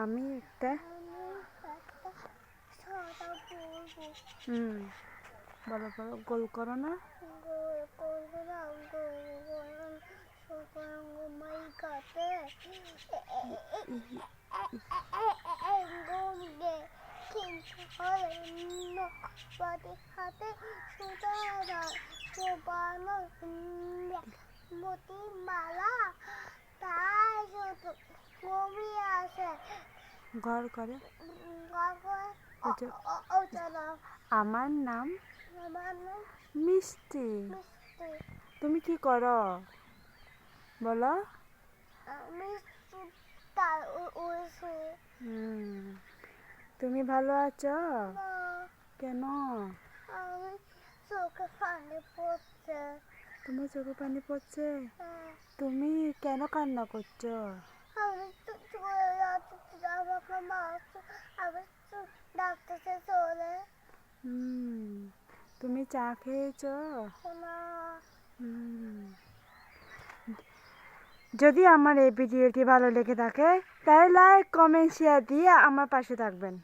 আমি একটা হুম বলো বলো, গোল করো না। ঘর করে আমার নাম মিষ্টি। তুমি কি করো বলো? তুমি ভালো আছো? কেন? তোমার চোখে পানি পড়ছে? তুমি কেন কান্না করছো? তুমি চা খেয়েছো? যদি আমার এই ভিডিওটি ভালো লেগে থাকে তাহলে লাইক কমেন্ট শেয়ার দিয়ে আমার পাশে থাকবেন।